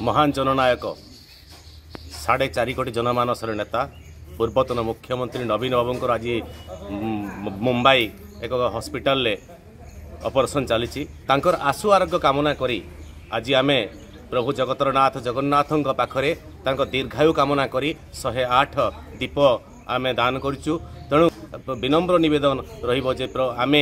महान जननायक 4.5 कोटी जनमानसर नेता पूर्वतन मुख्यमंत्री नवीन बाबू आज मुंबई एक हॉस्पिटल ऑपरेशन चली आशु आरोग्य कामना करी आज आम प्रभु जगतरनाथ जगन्नाथ पाखरे दीर्घायु कामना करी 108 दीप आम दान करूँ। तेणु विनम्र निवेदन रही आम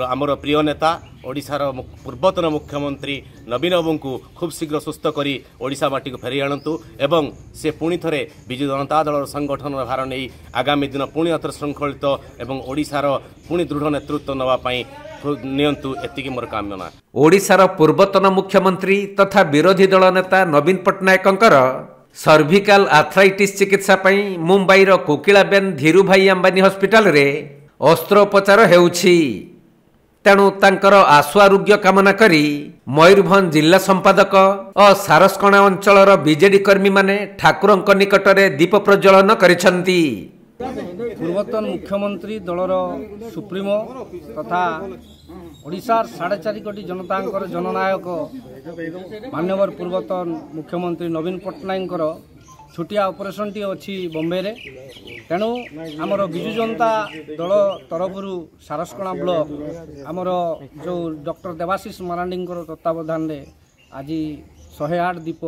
आमर प्रिय नेता ओडिशार पूर्वतन मुख्यमंत्री नवीन बाबू को खूब शीघ्र सुस्थ करी ओडिशा माटी को फेरी आणंतु एवं से पुणी थरे विजु जनता दल संगठन भार नहीं आगामी दिन पुणी अथर श्रृंखलित एवं ओडिशार पुणी दृढ़ नेतृत्व नवाई नियंतु एतिकी मोर कामना। ओडिशार पूर्वतन मुख्यमंत्री तथा विरोधी दल नेता नवीन पट्टनायकंकर सर्विकल आर्थराइटिस चिकित्सा पई मुंबईर कोकिलाबेन धीरुभाई अंबानी हॉस्पिटल रे अस्त्रोपचार हेउछि। तेणु तांकर आशु आरोग्य कामना करी मयूरभंज जिला संपादक और सारसकणा अंचलर बीजेडी कर्मी माने ठाकुरंक निकटरे दीप प्रज्वलन करिसंती। पूर्वतन मुख्यमंत्री दलर सुप्रीमो तथा ओडिशार 4.5 कोटी जनतांकर जननायक मान्यवर पूर्वतन मुख्यमंत्री नवीन पट्टनायकर छुटिया ऑपरेशन टी अच्छी बॉम्बे रे। तेणु आमर विजु जनता दल तरफ सारसकणा ब्लॉक आमर जो डॉक्टर देवाशीष मारांडी तत्वावधान रे आज 108 दीप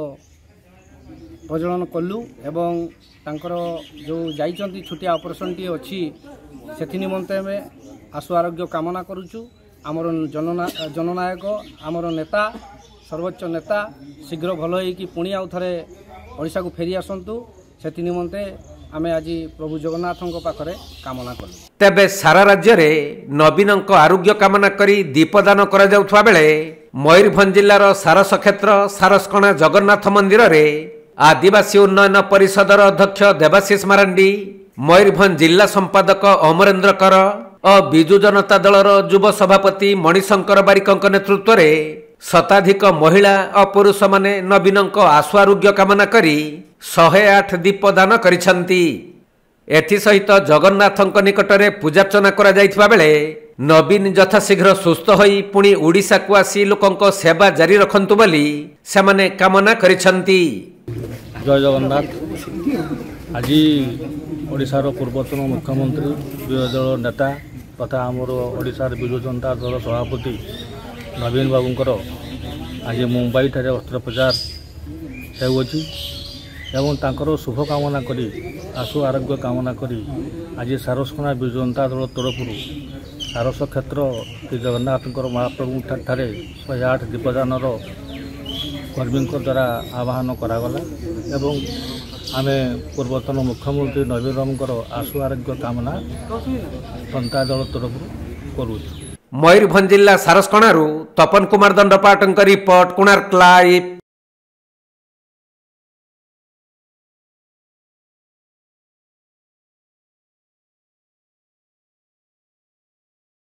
प्रज्वलन कलु एवं तांकर जो जाइचंती छुटिया ऑपरेशन टी अच्छी से निमंते में आशु आरोग्य कामना करुचु। आमर जननायक आमर नेता सर्वोच्च नेता शीघ्र भल होइकी पुणी आउ थरे ओडिशा को फेरी आसंतु से निमंते आमे आज प्रभु जगन्नाथों पाखरे कामना कलु। तेबे सारा राज्य रे नवीनक आरोग्य कामना करी दीपदान करा जाउथवा बेले मयूरभंज जिल्लार सारस क्षेत्र सारसकणा जगन्नाथ मंदिर रे आदिवासी उन्नयन परिषदर अध्यक्ष देवाशीष मारांडी मयूरभंज जिला संपादक अमरेन्द्र कर और विजु जनता दलर युव सभापति मणिशंकर बारिक नेतृत्व रे शताधिक महिला और पुरुष माने नवीनक आशु आरोग्य कामना करी 108 दीप दान करिसंती। एथि सहित जगन्नाथंक निकटरे पूजार्चना करा जाइथिबा बेले नवीन यथाशीघ्र सुस्थ होई पुणी ओडिशा को आसी लोकंक सेवा जारी रखंतु बोली सेमाने कामना करिसंती। जय जगन्नाथ। आज ओडिशार पूर्वतन मुख्यमंत्री विरोधी दल नेता तथा आमर ओडिशार विजु जनता दल सभापति नवीन बाबूंकर आज मुंबई ठारे अस्त्रोपचार हेउछि एवं तांकर शुभ कामना करी आशु आरोग्य कामना करी आज सारसकणा विजु जनता दल तरफ सारस क्षेत्र श्री जगन्नाथ महाप्रभु ठारे 108 दीपदानर कर्मी द्वारा आह्वान करागला एवं आम पूर्वतन मुख्यमंत्री नवीन बाबूंकर आशु आरोग्य कामना जनता दल तरफ करूँ। मयूरभंज जिला सारसकणारू तपन कुमार दंडपाटंक रिपोर्ट कोणार्क लाइव।